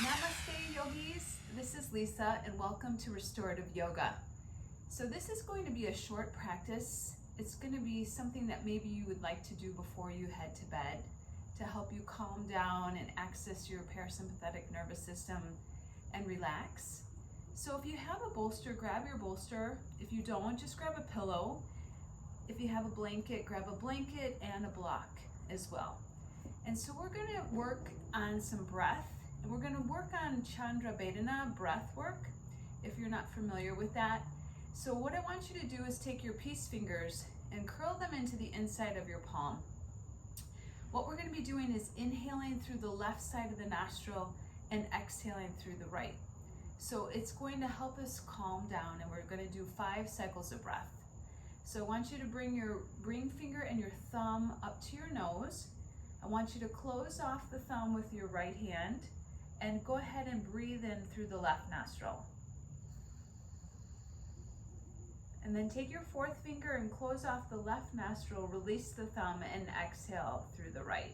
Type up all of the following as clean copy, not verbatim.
Namaste yogis, this is Lisa and welcome to Restorative Yoga. So this is going to be a short practice. It's going to be something that maybe you would like to do before you head to bed to help you calm down and access your parasympathetic nervous system and relax. So if you have a bolster, grab your bolster. If you don't, just grab a pillow. If you have a blanket, grab a blanket and a block as well. And so we're going to work on some breath. And we're going to work on Chandra Vedana breath work, if you're not familiar with that. So what I want you to do is take your peace fingers and curl them into the inside of your palm. What we're going to be doing is inhaling through the left side of the nostril and exhaling through the right. So it's going to help us calm down, and we're going to do 5 cycles of breath. So I want you to bring your ring finger and your thumb up to your nose. I want you to close off the thumb with your right hand. And go ahead and breathe in through the left nostril. And then take your 4th finger and close off the left nostril, release the thumb, and exhale through the right.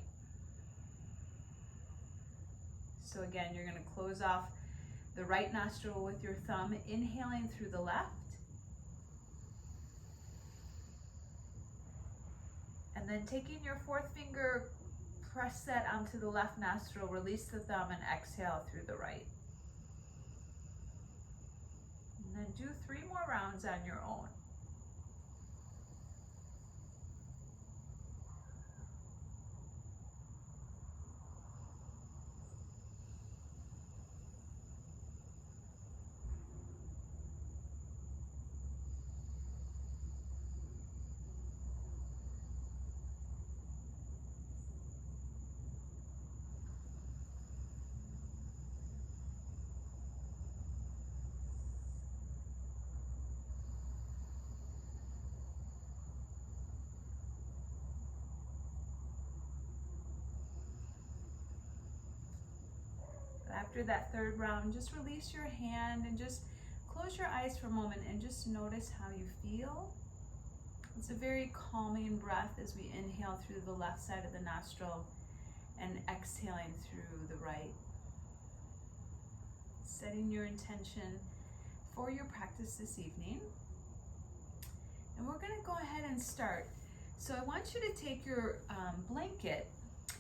So again, you're going to close off the right nostril with your thumb, inhaling through the left. And then taking your 4th finger, press that onto the left nostril, release the thumb, and exhale through the right. And then do 3 more rounds on your own. After that 3rd round, just release your hand and just close your eyes for a moment and just notice how you feel. It's a very calming breath as we inhale through the left side of the nostril and exhaling through the right. Setting your intention for your practice this evening. And we're going to go ahead and start. So I want you to take your blanket,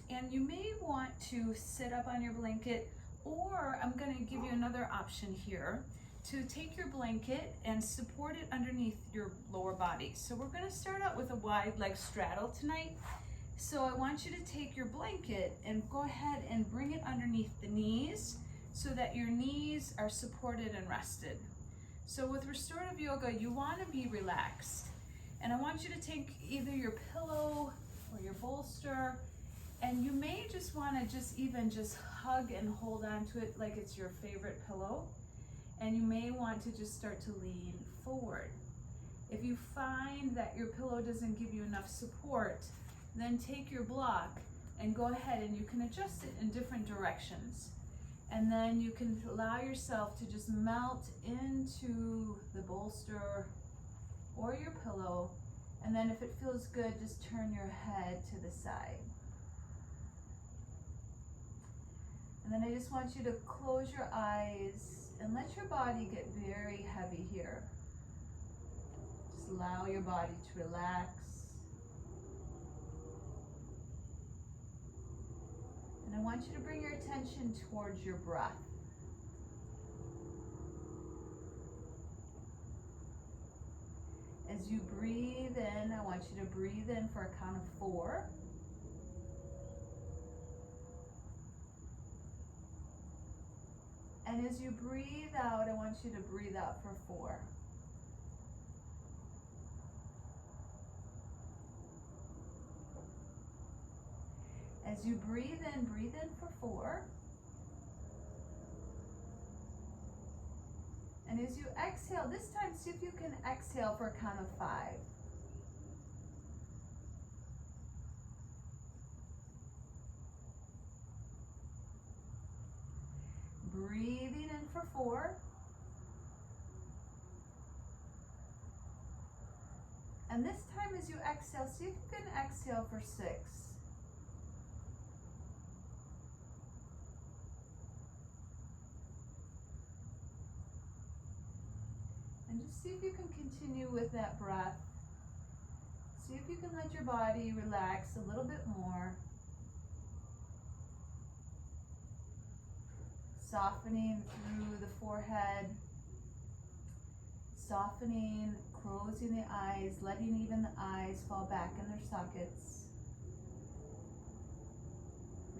and you may want to sit up on your blanket, or I'm going to give you another option here to take your blanket and support it underneath your lower body. So we're going to start out with a wide leg straddle tonight. So I want you to take your blanket and go ahead and bring it underneath the knees so that your knees are supported and rested. So with restorative yoga, you want to be relaxed. And I want you to take either your pillow or your bolster, and you may just want to just hug and hold on to it like it's your favorite pillow. And you may want to just start to lean forward. If you find that your pillow doesn't give you enough support, then take your block and go ahead and you can adjust it in different directions. And then you can allow yourself to just melt into the bolster or your pillow. And then if it feels good, just turn your head to the side. And then I just want you to close your eyes and let your body get very heavy here. Just allow your body to relax. And I want you to bring your attention towards your breath. As you breathe in, I want you to breathe in for a count of 4. And as you breathe out, I want you to breathe out for 4. As you breathe in for 4. And as you exhale, this time see if you can exhale for a count of 5. Breathing in for 4. And this time as you exhale, see if you can exhale for 6. And just see if you can continue with that breath. See if you can let your body relax a little bit more. Softening through the forehead. Softening, closing the eyes, letting even the eyes fall back in their sockets.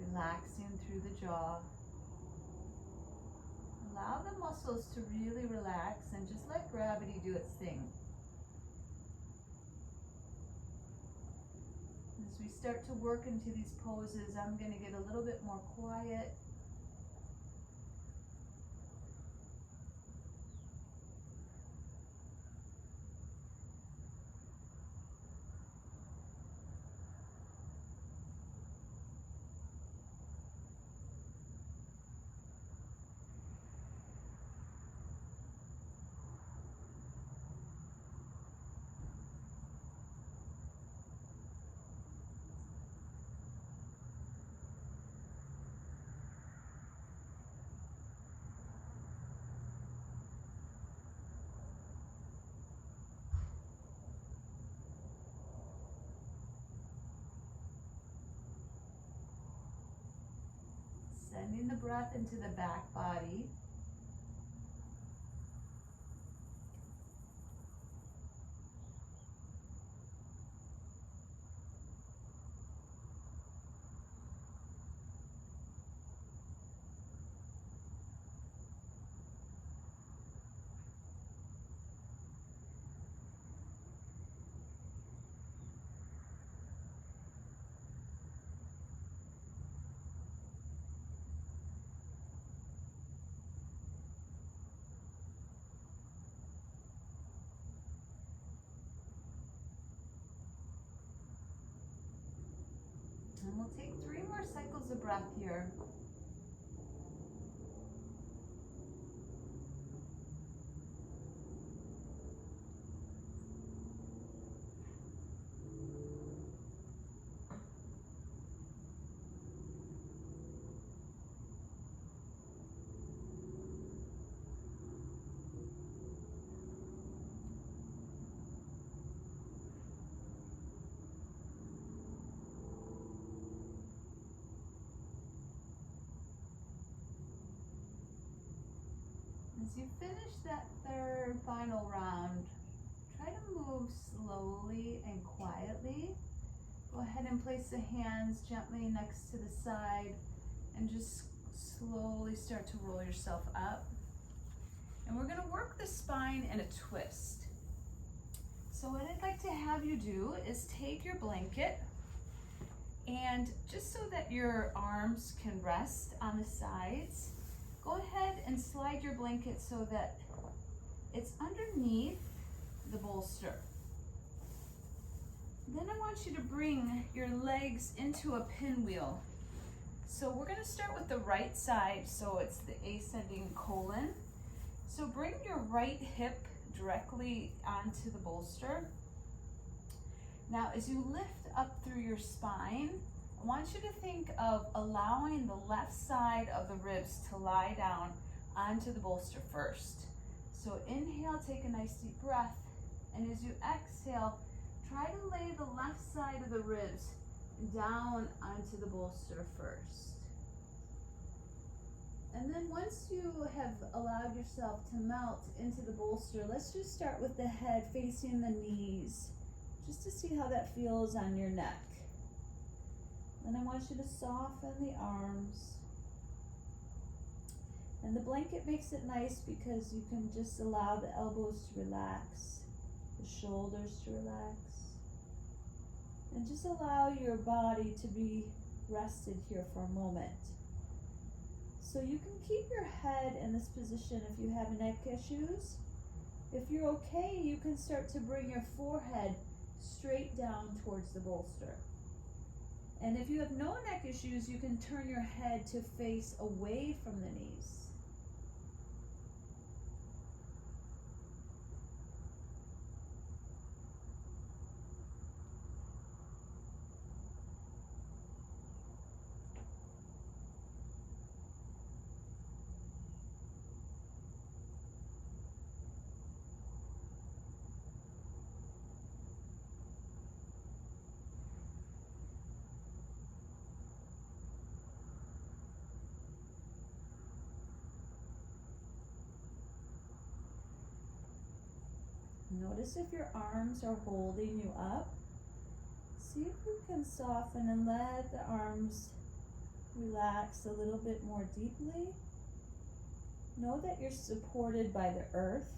Relaxing through the jaw. Allow the muscles to really relax and just let gravity do its thing. As we start to work into these poses, I'm going to get a little bit more quiet. Sending the breath into the back body. And we'll take 3 more cycles of breath here. As you finish that third final round, try to move slowly and quietly. Go ahead and place the hands gently next to the side and just slowly start to roll yourself up. And we're going to work the spine in a twist. So what I'd like to have you do is take your blanket and just so that your arms can rest on the sides, go ahead and slide your blanket so that it's underneath the bolster. Then I want you to bring your legs into a pinwheel. So we're going to start with the right side, so it's the ascending colon. So bring your right hip directly onto the bolster. Now as you lift up through your spine, I want you to think of allowing the left side of the ribs to lie down onto the bolster first. So inhale, take a nice deep breath, and as you exhale, try to lay the left side of the ribs down onto the bolster first. And then once you have allowed yourself to melt into the bolster, let's just start with the head facing the knees, just to see how that feels on your neck. Then I want you to soften the arms. And the blanket makes it nice because you can just allow the elbows to relax, the shoulders to relax. And just allow your body to be rested here for a moment. So you can keep your head in this position if you have neck issues. If you're okay, you can start to bring your forehead straight down towards the bolster. And if you have no neck issues, you can turn your head to face away from the knees. Notice if your arms are holding you up. See if you can soften and let the arms relax a little bit more deeply. Know that you're supported by the earth.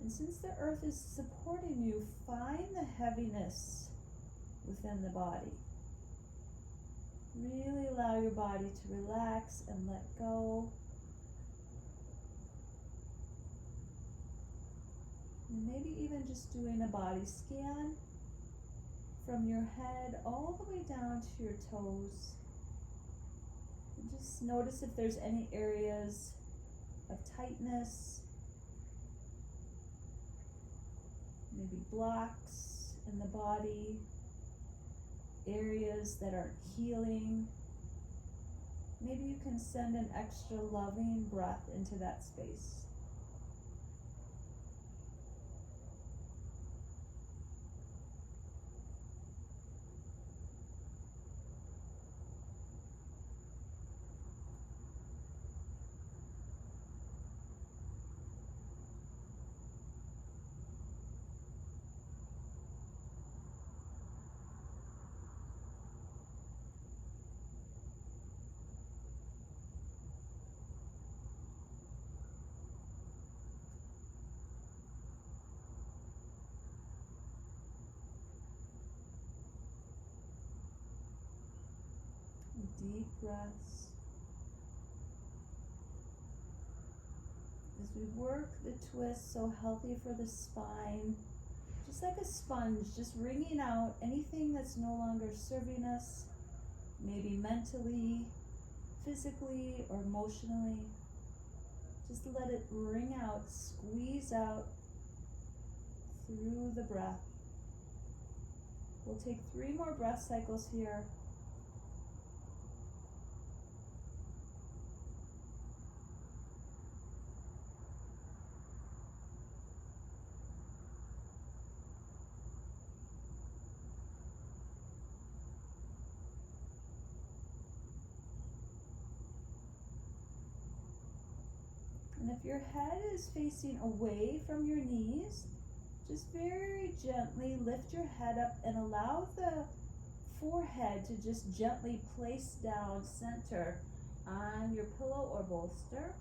And since the earth is supporting you, find the heaviness within the body. Really allow your body to relax and let go. And maybe even just doing a body scan from your head all the way down to your toes. And just notice if there's any areas of tightness, maybe blocks in the body, areas that aren't healing. Maybe you can send an extra loving breath into that space. Deep breaths. As we work the twist, so healthy for the spine, just like a sponge, just wringing out anything that's no longer serving us, maybe mentally, physically, or emotionally. Just let it wring out, squeeze out through the breath. We'll take 3 more breath cycles here. And if your head is facing away from your knees, just very gently lift your head up and allow the forehead to just gently place down center on your pillow or bolster.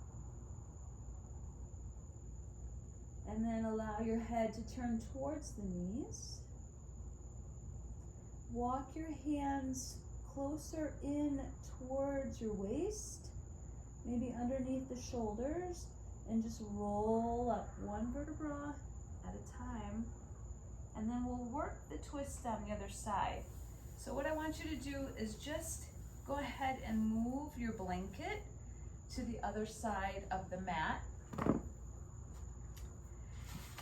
And then allow your head to turn towards the knees. Walk your hands closer in towards your waist, maybe underneath the shoulders, and just roll up 1 vertebra at a time. And then we'll work the twist on the other side. So what I want you to do is just go ahead and move your blanket to the other side of the mat.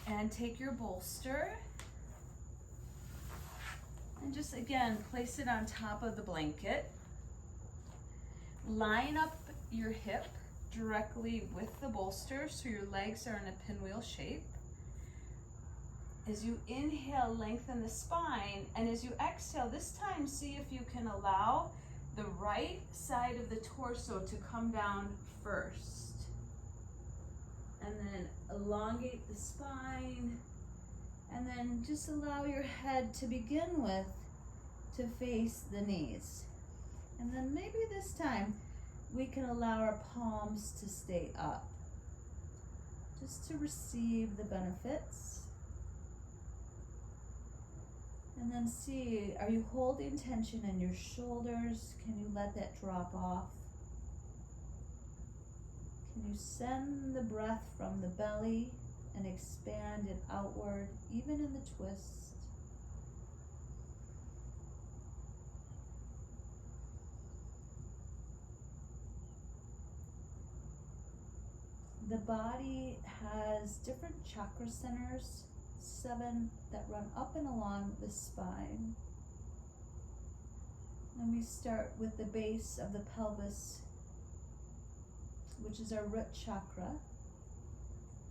And take your bolster and just again place it on top of the blanket. Line up your hip directly with the bolster so your legs are in a pinwheel shape. As you inhale, lengthen the spine, and as you exhale, this time see if you can allow the right side of the torso to come down first. And then elongate the spine, and then just allow your head to begin with to face the knees. And then maybe this time we can allow our palms to stay up, just to receive the benefits. And then see, are you holding tension in your shoulders? Can you let that drop off? Can you send the breath from the belly and expand it outward, even in the twist? The body has different chakra centers, 7 that run up and along the spine. And we start with the base of the pelvis, which is our root chakra,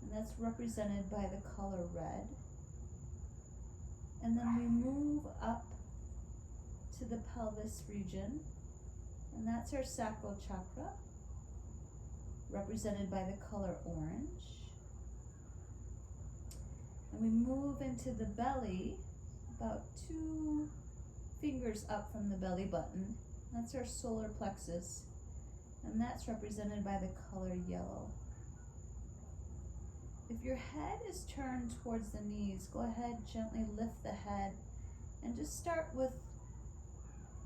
and that's represented by the color red. And then we move up to the pelvis region, and that's our sacral chakra, represented by the color orange. And we move into the belly, about 2 fingers up from the belly button. That's our solar plexus, and that's represented by the color yellow. If your head is turned towards the knees, go ahead, gently lift the head, and just start with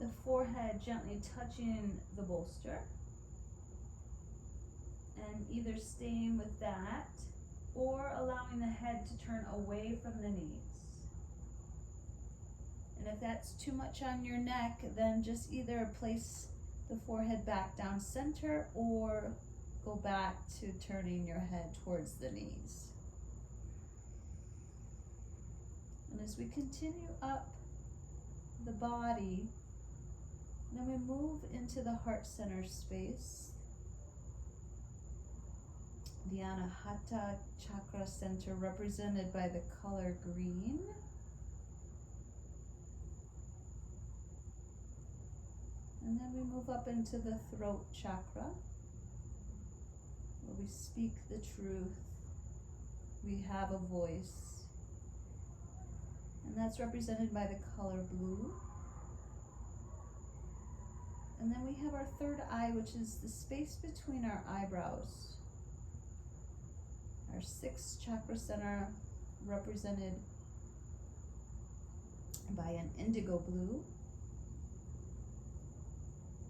the forehead gently touching the bolster, and either staying with that or allowing the head to turn away from the knees. And if that's too much on your neck, then just either place the forehead back down center or go back to turning your head towards the knees. And as we continue up the body, then we move into the heart center space, the Anahata chakra center, represented by the color green. And then we move up into the throat chakra, where we speak the truth. We have a voice. And that's represented by the color blue. And then we have our third eye, which is the space between our eyebrows. Our 6th chakra center, represented by an indigo blue.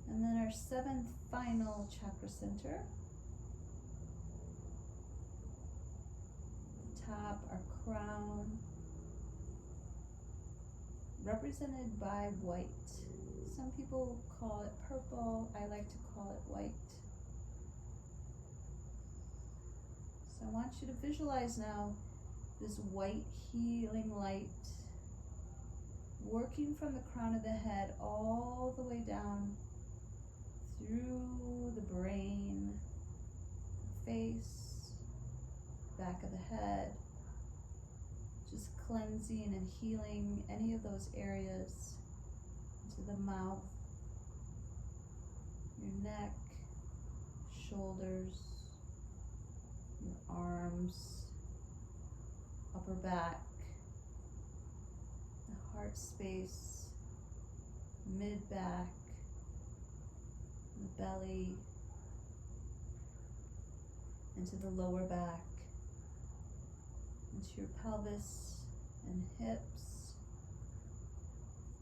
And then our 7th final chakra center, the top, our crown, represented by white. Some people call it purple. I like to call it white. So I want you to visualize now this white healing light working from the crown of the head all the way down through the brain, face, back of the head, just cleansing and healing any of those areas, into the mouth, your neck, shoulders, your arms, upper back, the heart space, mid-back, the belly, into the lower back, into your pelvis and hips,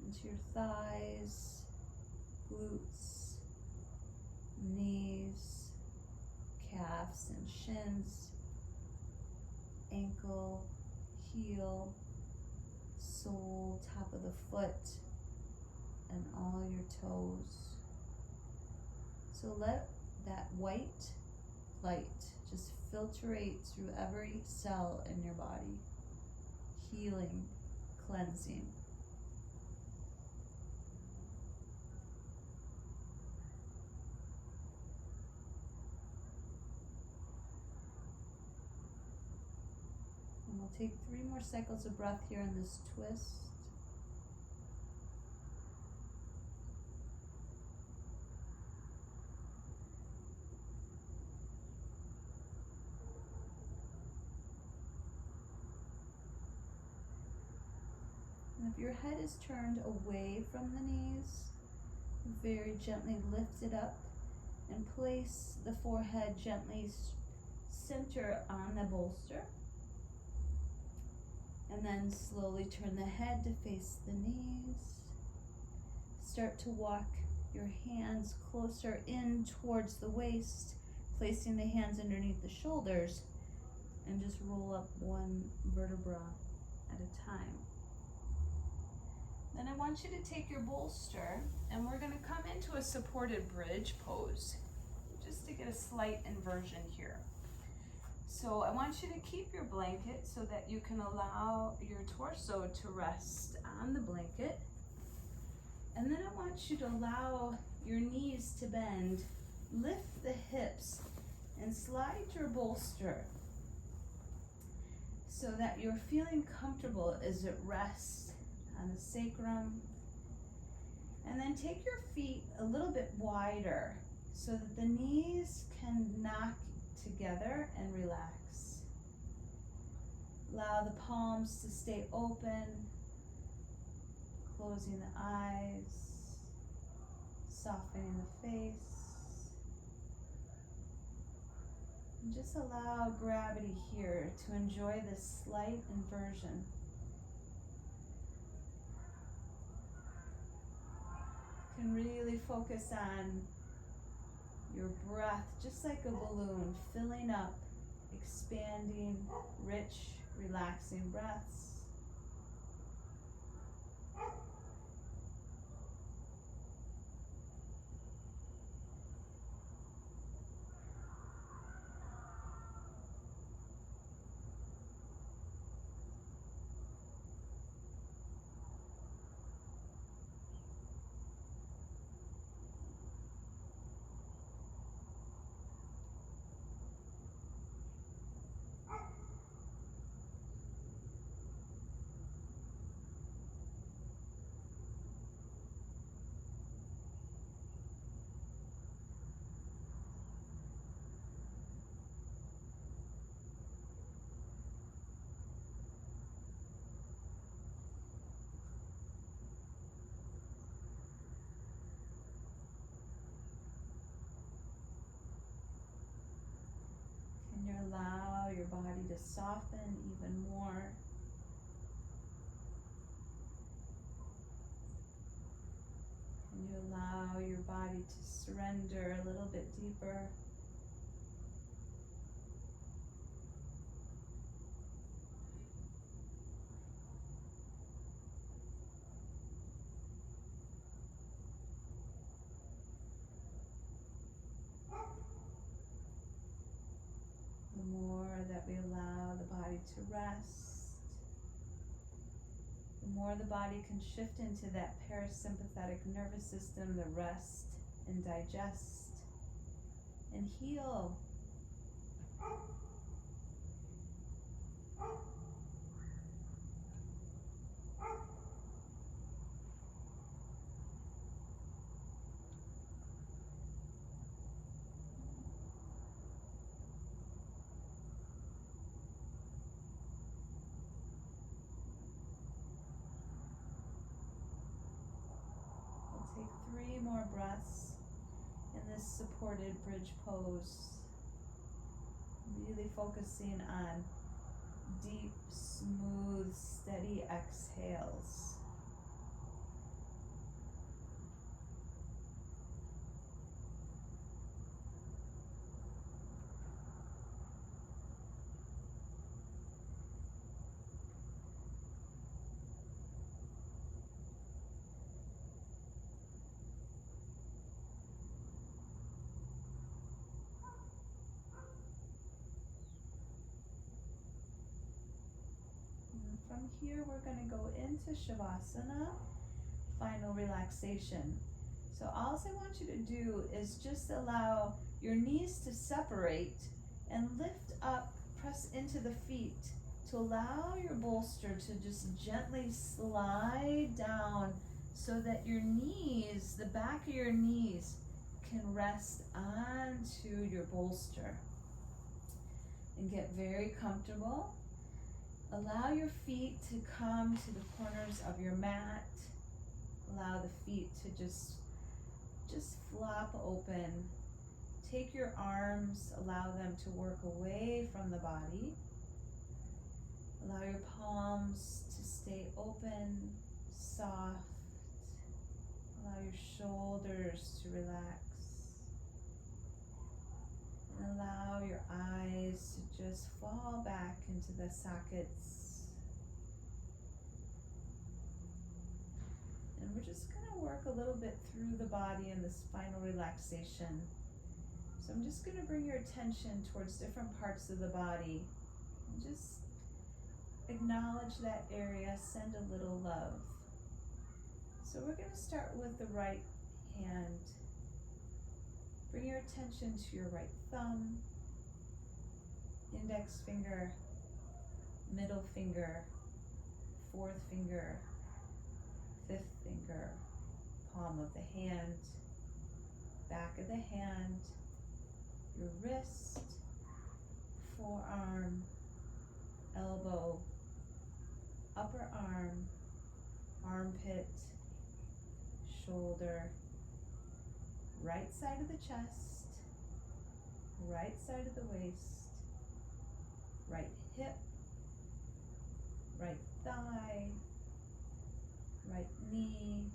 into your thighs, glutes, knees, calves and shins, ankle, heel, sole, top of the foot, and all your toes. So let that white light just filtrate through every cell in your body, healing, cleansing. And we'll take 3 more cycles of breath here in this twist. And if your head is turned away from the knees, very gently lift it up and place the forehead gently center on the bolster. And then slowly turn the head to face the knees. Start to walk your hands closer in towards the waist, placing the hands underneath the shoulders, and just roll up 1 vertebra at a time. Then I want you to take your bolster, and we're going to come into a supported bridge pose, just to get a slight inversion here. So I want you to keep your blanket so that you can allow your torso to rest on the blanket. And then I want you to allow your knees to bend, lift the hips, and slide your bolster so that you're feeling comfortable as it rests on the sacrum. And then take your feet a little bit wider so that the knees can knock together and relax. Allow the palms to stay open, closing the eyes, softening the face. And just allow gravity here to enjoy this slight inversion. You can really focus on your breath, just like a balloon, filling up, expanding, rich, relaxing breaths. Can you allow your body to soften even more? Can you allow your body to surrender a little bit deeper? The more that we allow the body to rest, the more the body can shift into that parasympathetic nervous system, the rest and digest and heal. We'll take 3 more breaths in this supported bridge pose. Really focusing on deep, smooth, steady exhales. From here, we're going to go into Shavasana, final relaxation. So all I want you to do is just allow your knees to separate and lift up, press into the feet to allow your bolster to just gently slide down so that your knees, the back of your knees, can rest onto your bolster. And get very comfortable. Allow your feet to come to the corners of your mat. Allow the feet to just flop open. Take your arms, allow them to work away from the body. Allow your palms to stay open, soft. Allow your shoulders to relax. And allow your eyes to just fall back into the sockets. And we're just going to work a little bit through the body in this final relaxation. So I'm just going to bring your attention towards different parts of the body. And just acknowledge that area, send a little love. So we're going to start with the right hand. Bring your attention to your right thumb, index finger, middle finger, fourth finger, fifth finger, palm of the hand, back of the hand, your wrist, forearm, elbow, upper arm, armpit, shoulder, right side of the chest, right side of the waist, right hip, right thigh, right knee,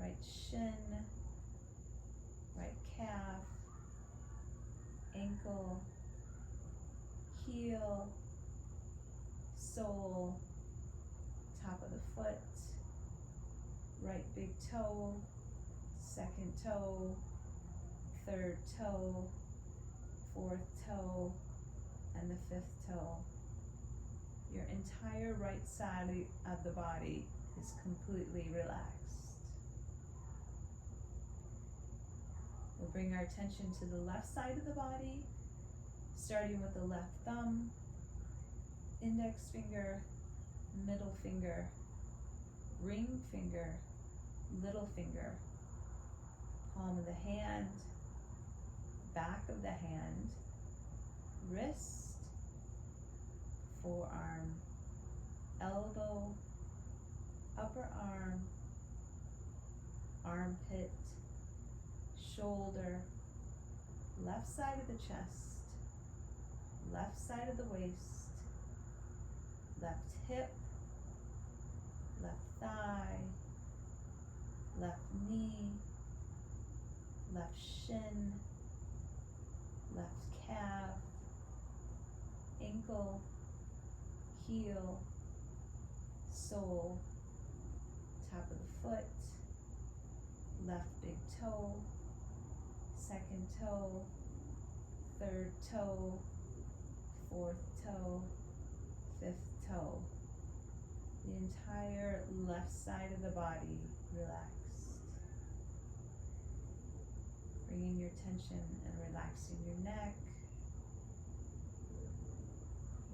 right shin, right calf, ankle, heel, sole, top of the foot, right big toe, second toe, third toe, fourth toe, and the fifth toe. Your entire right side of the body is completely relaxed. We'll bring our attention to the left side of the body, starting with the left thumb, index finger, middle finger, ring finger, little finger, palm of the hand, back of the hand, wrist, forearm, elbow, upper arm, armpit, shoulder, left side of the chest, left side of the waist, left hip, left thigh, left knee, left shin, left calf, ankle, heel, sole, top of the foot, left big toe, second toe, third toe, fourth toe, fifth toe. The entire left side of the body relaxed. Bringing your attention and relaxing your neck,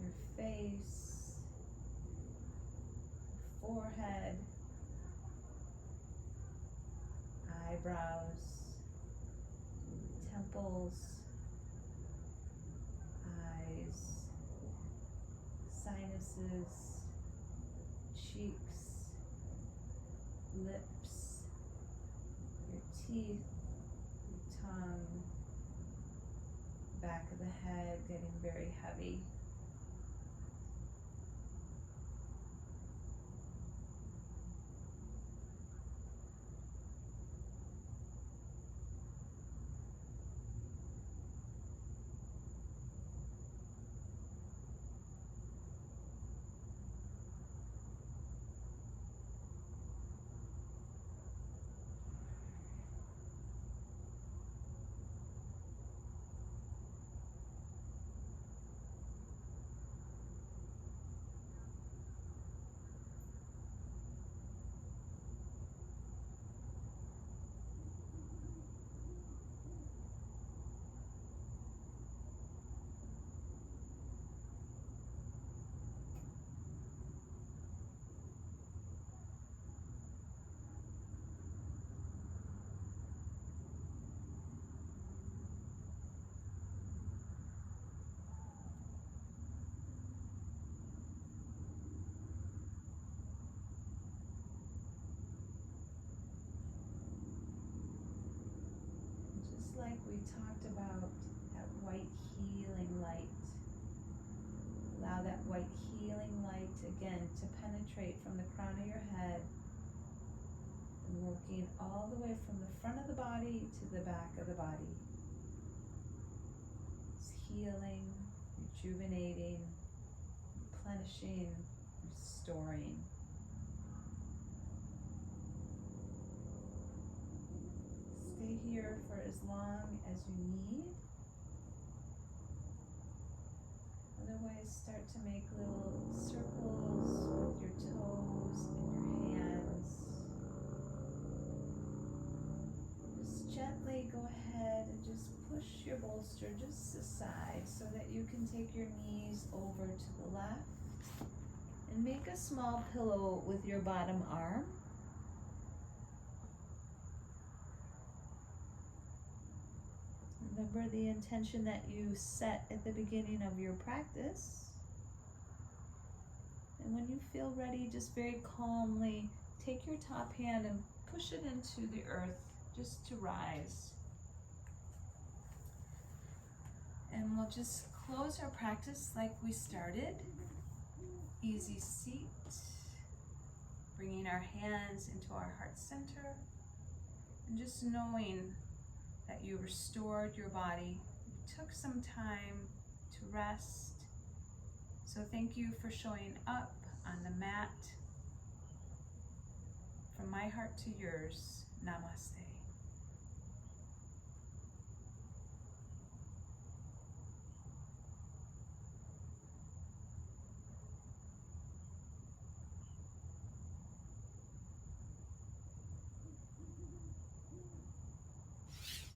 your face, forehead, eyebrows, temples, eyes, sinuses, cheeks, lips, your teeth, your tongue, back of the head getting very heavy. Just like we talked about that white healing light. Allow that white healing light again to penetrate from the crown of your head and working all the way from the front of the body to the back of the body. It's healing, rejuvenating, replenishing, restoring. Stay here for as long as you need. Otherwise, start to make little circles with your toes and your hands. Just gently go ahead and just push your bolster just aside so that you can take your knees over to the left and make a small pillow with your bottom arm. Remember the intention that you set at the beginning of your practice. And when you feel ready, just very calmly take your top hand and push it into the earth just to rise. And we'll just close our practice like we started. Easy seat, bringing our hands into our heart center, and just knowing that you restored your body. You took some time to rest. So thank you for showing up on the mat. From my heart to yours, namaste.